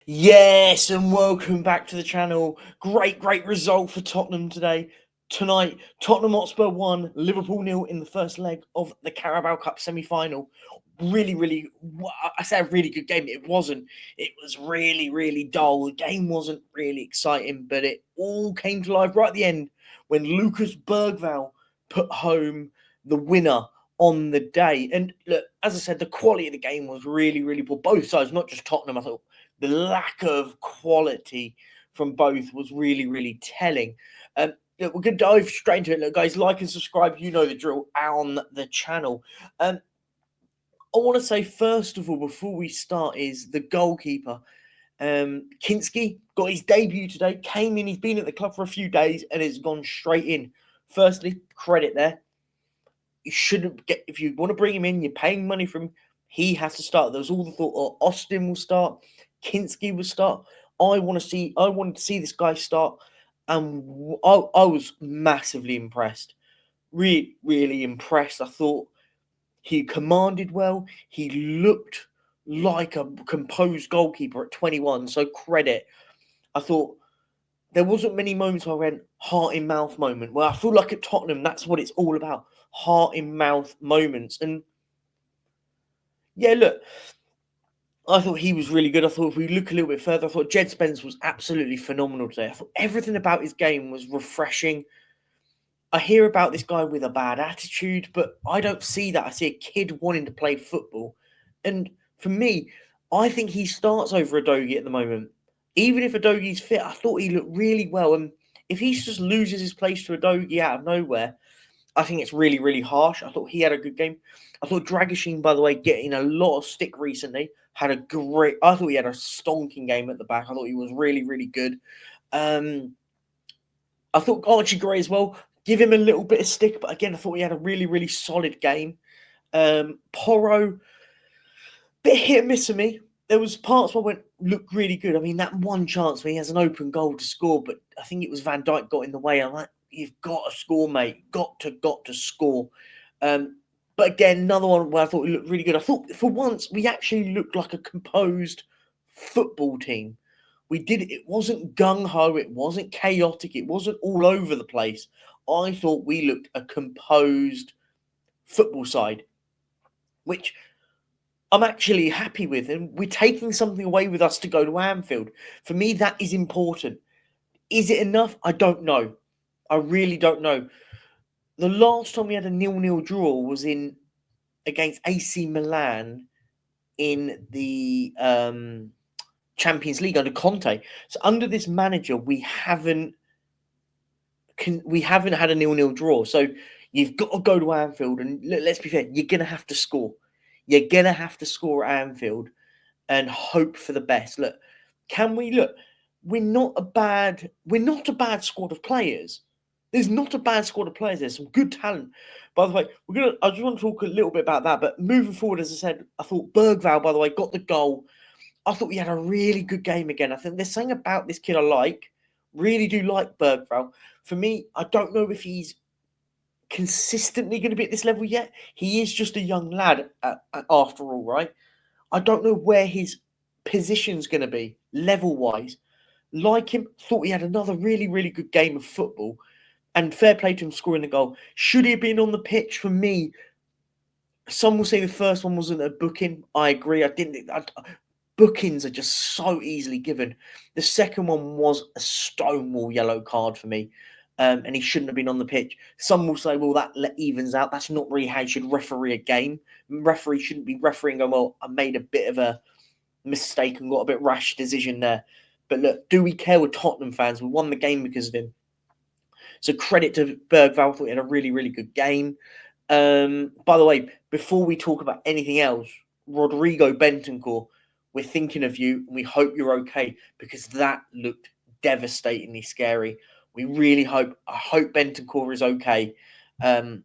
Yes, and welcome back to the channel. Great result for Tottenham today. Tonight, Tottenham Hotspur won, Liverpool nil in the first leg of the Carabao Cup semi-final. I say a really good game. It wasn't. It was really dull. The game wasn't really exciting, but it all came to life right at the end when Lucas Bergvall put home the winner on the day. And look, as I said, the quality of the game was really poor. Both sides, not just Tottenham. I thought the lack of quality from both was really telling. Look, we're going to dive straight into it. Look, guys, like and subscribe. You know the drill on the channel. I want to say, first of all, before we start, is the goalkeeper. Kinski got his debut today, came in, he's been at the club for a few days and has gone straight in. Firstly, credit there. You shouldn't get, if you want to bring him in, you're paying money for him, he has to start. There was all the thought, Austin will start, Kinski will start. I wanted to see this guy start, and I was massively impressed. Really impressed. I thought he commanded well. He looked like a composed goalkeeper at 21. So credit. I thought there wasn't many moments where I went heart in mouth moment. Well, I feel like at Tottenham, that's what it's all about. Heart in mouth moments. And yeah, look, I thought he was really good. I thought if we look a little bit further, I thought Jed Spence was absolutely phenomenal today. I thought everything about his game was refreshing. I hear about this guy with a bad attitude, but I don't see that. I see a kid wanting to play football. And for me, I think he starts over Adogi at the moment. Even if Adogi's fit, I thought he looked really well. And if he just loses his place to Adogi out of nowhere, I think it's really harsh. I thought he had a good game. I thought Dragishin, by the way, getting a lot of stick recently, I thought he had a stonking game at the back. I thought he was really good. I thought Archie Gray as well, give him a little bit of stick, but again, I thought he had a really solid game. Porro, bit hit and miss for me. There was parts where I went, looked really good. I mean, that one chance where he has an open goal to score, but I think it was Van Dijk got in the way. I'm like, you've got to score, mate. Got to score. But again, another one where I thought he looked really good. I thought for once we actually looked like a composed football team. We did it. It wasn't gung ho. It wasn't chaotic. It wasn't all over the place. I thought we looked a composed football side, which I'm actually happy with, and we're taking something away with us to go to Anfield. For me, that is important. Is it enough? I don't know. I really don't know. The last time we had a 0-0 draw was in against AC Milan in the Champions League under Conte. So under this manager, we haven't had a 0-0 draw. So you've got to go to Anfield, and let's be fair, you're gonna have to score. You're gonna have to score at Anfield and hope for the best. Look, can we look? We're not a bad squad of players. There's not a bad squad of players. There's some good talent. By the way, I just want to talk a little bit about that. But moving forward, as I said, I thought Bergvall, by the way, got the goal. I thought he had a really good game again. I think there's something about this kid I like. Really do like Bergvall. For me, I don't know if he's consistently going to be at this level yet. He is just a young lad after all, right? I don't know where his position's going to be level wise. Like him, thought he had another really good game of football, and fair play to him scoring the goal. Should he have been on the pitch? For me, some will say the first one wasn't a booking. I agree. Bookings are just so easily given. The second one was a stonewall yellow card for me. And he shouldn't have been on the pitch. Some will say, well, that evens out. That's not really how you should referee a game. Referee shouldn't be refereeing going, well, I made a bit of a mistake and got a bit rash decision there. But look, do we care with Tottenham fans? We won the game because of him. So credit to Bergvall. I thought he had a really good game. By the way, before we talk about anything else, Rodrigo Bentancur, we're thinking of you and we hope you're okay, because that looked devastatingly scary. We really hope. I hope Bentancur is okay. I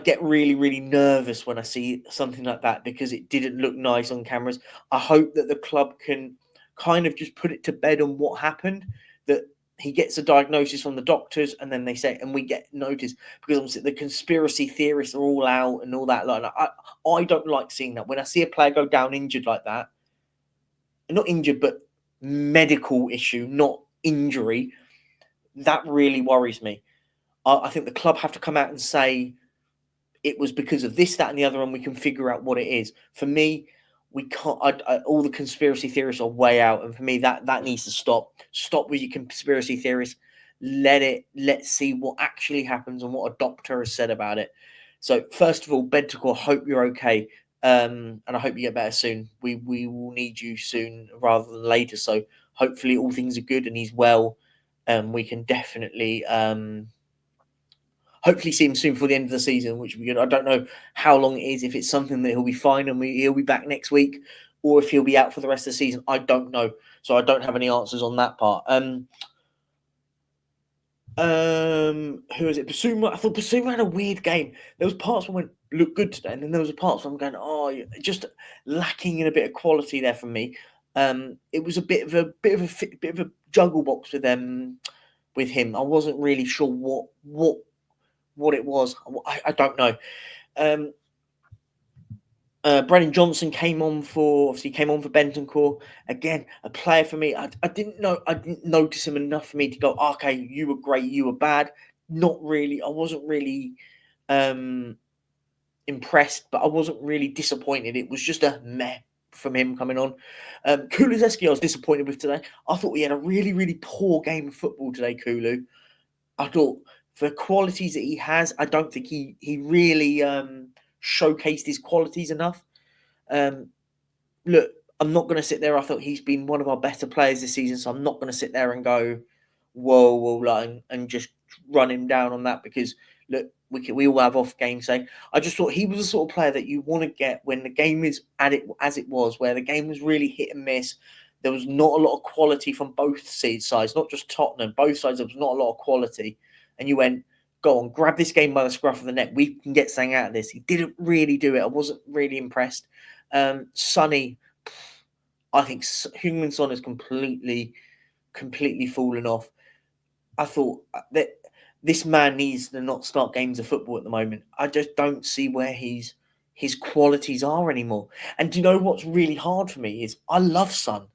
get really nervous when I see something like that because it didn't look nice on cameras. I hope that the club can kind of just put it to bed on what happened, that he gets a diagnosis from the doctors and then they say, and we get notice, because obviously the conspiracy theorists are all out and all that. Like, I don't like seeing that. When I see a player go down injured like that, not injured, but medical issue, not injury. That really worries me. I think the club have to come out and say it was because of this, that, and the other, and we can figure out what it is. For me, we can't. All the conspiracy theories are way out, and for me, that needs to stop. Stop with your conspiracy theories. Let's see what actually happens and what a doctor has said about it. So, first of all, Bentacore, hope you're okay, and I hope you get better soon. We will need you soon rather than later. So, hopefully, all things are good and he's well. We can definitely hopefully see him soon before the end of the season, which would be good. I don't know how long it is, if it's something that he'll be fine and he'll be back next week, or if he'll be out for the rest of the season. I don't know. So I don't have any answers on that part. Who is it? Basuma. I thought Basuma had a weird game. There was parts where looked good today, and then there was parts where I'm going, oh, just lacking in a bit of quality there from me. It was a bit of a juggle box with him. I wasn't really sure what it was. I don't know. Brennan Johnson came on for Bentancur. Again, a player for me. I didn't notice him enough for me to go, okay, you were great, you were bad. Not really. I wasn't really impressed, but I wasn't really disappointed. It was just a meh from him coming on. Kulusevski, I was disappointed with today. I thought he had a really, really poor game of football today, Kulu. I thought for the qualities that he has, I don't think he really showcased his qualities enough. Look, I'm not going to sit there. I thought he's been one of our better players this season, so I'm not going to sit there and go, whoa, like, and just run him down on that, because look, we all have off game saying. I just thought he was the sort of player that you want to get when the game is at it as it was, where the game was really hit and miss. There was not a lot of quality from both sides, not just Tottenham. Both sides, there was not a lot of quality. And you went, go on, grab this game by the scruff of the neck. We can get something out of this. He didn't really do it. I wasn't really impressed. Sonny, I think Heung-min Son has completely fallen off. I thought that this man needs to not start games of football at the moment. I just don't see where his qualities are anymore. And do you know what's really hard for me is I love Son.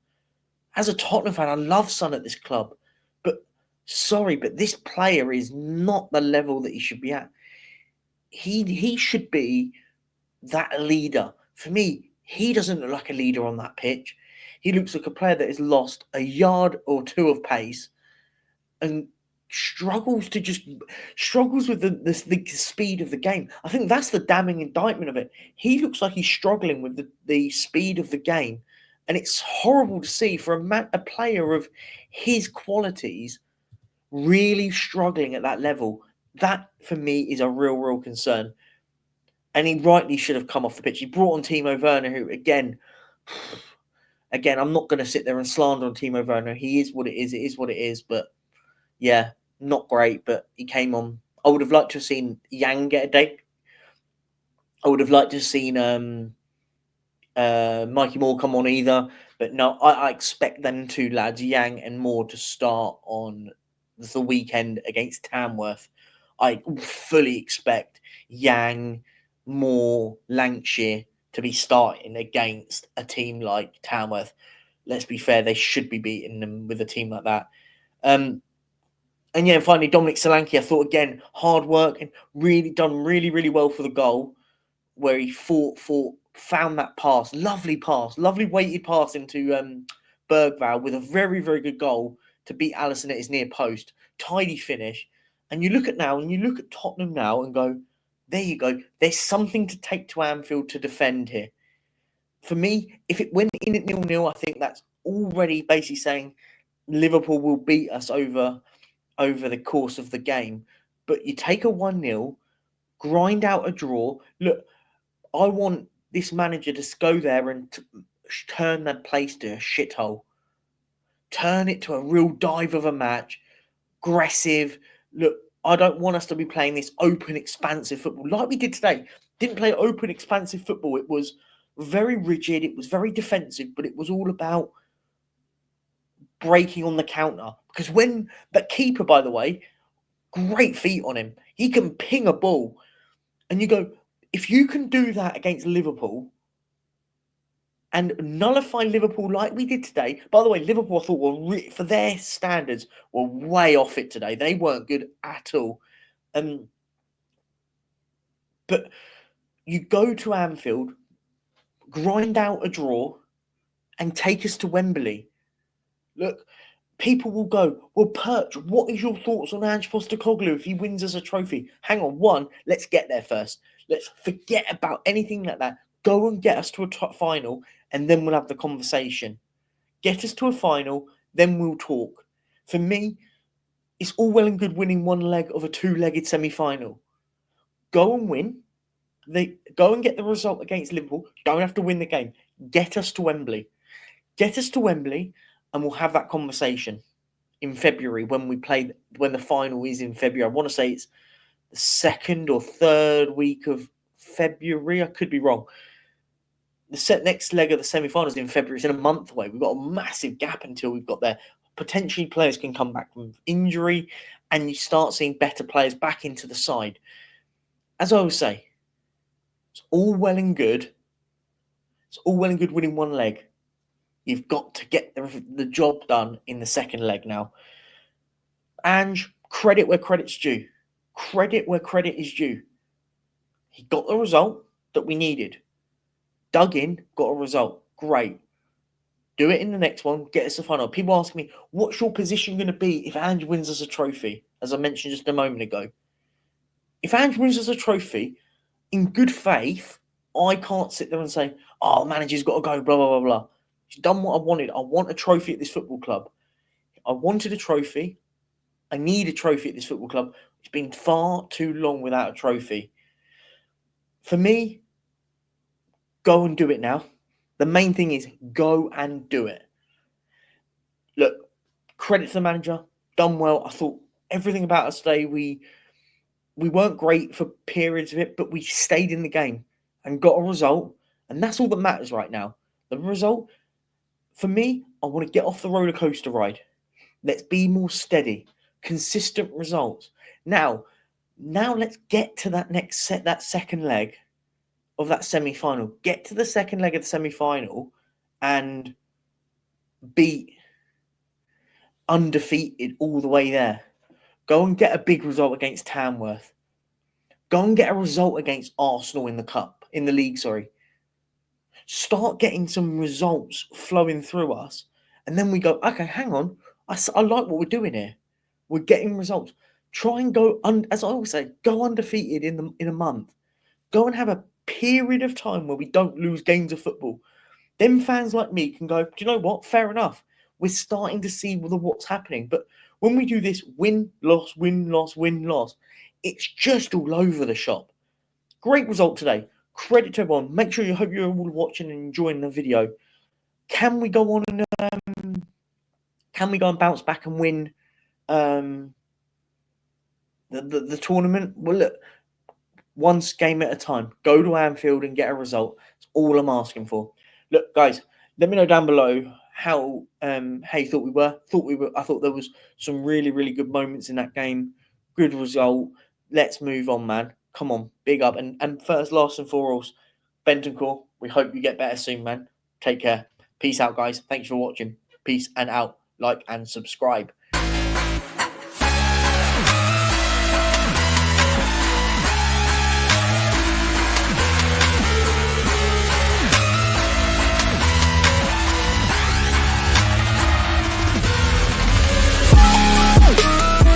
As a Tottenham fan, I love Son at this club. But sorry, but this player is not the level that he should be at. He should be that leader. For me, he doesn't look like a leader on that pitch. He looks like a player that has lost a yard or two of pace and struggles with the speed of the game. I think that's the damning indictment of it. He looks like he's struggling with the speed of the game, and it's horrible to see for a player of his qualities really struggling at that level. That, for me, is a real concern. And he rightly should have come off the pitch. He brought on Timo Werner, who, again, I'm not going to sit there and slander on Timo Werner. He is what it is. It is what it is. But, yeah, not great. But he came on. I would have liked to have seen Yang get a date. I would have liked to have seen Mikey Moore come on either. But no, I expect them two lads, Yang and Moore, to start on the weekend against Tamworth. I fully expect Yang, Moore, Lancashire to be starting against a team like Tamworth. Let's be fair, they should be beating them with a team like that. And yeah, finally, Dominic Solanke, I thought, again, hard work and really well for the goal, where he found that pass, lovely weighted pass into Bergvall with a very good goal to beat Alisson at his near post. Tidy finish. And you look at Tottenham now and go, there you go. There's something to take to Anfield to defend here. For me, if it went in at 0-0, I think that's already basically saying Liverpool will beat us over the course of the game. But you take a 1-0, grind out a draw. Look, I want this manager to go there and turn that place to a shithole. Turn it to a real dive of a match. Aggressive. Look, I don't want us to be playing this open, expansive football like we did today. Didn't play open, expansive football. It was very rigid. It was very defensive, but it was all about breaking on the counter. Because that keeper, by the way, great feet on him. He can ping a ball. And you go, if you can do that against Liverpool, and nullify Liverpool like we did today. By the way, Liverpool, I thought, were for their standards, were way off it today. They weren't good at all. But you go to Anfield, grind out a draw, and take us to Wembley. Look, people will go, well, Perch, what is your thoughts on Ange Postecoglou if he wins us a trophy? Hang on, let's get there first. Let's forget about anything like that. Go and get us to a top final, and then we'll have the conversation. Get us to a final, then we'll talk. For me, it's all well and good winning one leg of a two-legged semi-final. Go and win. Go and get the result against Liverpool. Don't have to win the game. Get us to Wembley. Get us to Wembley, and we'll have that conversation in February when the final is in February. I want to say it's the second or third week of February. I could be wrong. The next leg of the semi-finals in February is in a month away. We've got a massive gap until we've got there. Potentially players can come back from injury, and you start seeing better players back into the side. As I always say, it's all well and good. It's all well and good winning one leg. You've got to get the job done in the second leg now. And credit where credit's due. Credit where credit is due. He got the result that we needed. Dug in, got a result. Great. Do it in the next one. Get us a final. People ask me, what's your position going to be if Ange wins us a trophy? As I mentioned just a moment ago. If Ange wins us a trophy, in good faith, I can't sit there and say, oh, manager's got to go, blah, blah, blah, blah. He's done what I wanted. I want a trophy at this football club. I wanted a trophy. I need a trophy at this football club. It's been far too long without a trophy. For me, go and do it now. The main thing is go and do it. Look, credit to the manager. Done well. I thought everything about us today, we weren't great for periods of it, but we stayed in the game and got a result. And that's all that matters right now. The result, for me, I want to get off the roller coaster ride. Let's be more steady. Consistent results. Now let's get to that second leg of that semi-final. Get to the second leg of the semi-final and be undefeated all the way there. Go and get a big result against Tamworth. Go and get a result against Arsenal in the league, sorry. Start getting some results flowing through us. And then we go, okay, hang on. I like what we're doing here. We're getting results. Try and go, as I always say, go undefeated in a month. Go and have a period of time where we don't lose games of football. Them fans like me can go, do you know what? Fair enough. We're starting to see what's happening. But when we do this win, loss, win, loss, win, loss, it's just all over the shop. Great result today. Credit to everyone. Make sure hope you're all watching and enjoying the video. Can we go on and bounce back and win the tournament? Well, look, one game at a time. Go to Anfield and get a result. That's all I'm asking for. Look, guys, let me know down below how you thought we were. I thought there was some really, really good moments in that game. Good result. Let's move on, man. Come on, big up. And first, last and foremost, Bentancur, we hope you get better soon, man. Take care. Peace out, guys. Thanks for watching. Peace and out. Like and subscribe.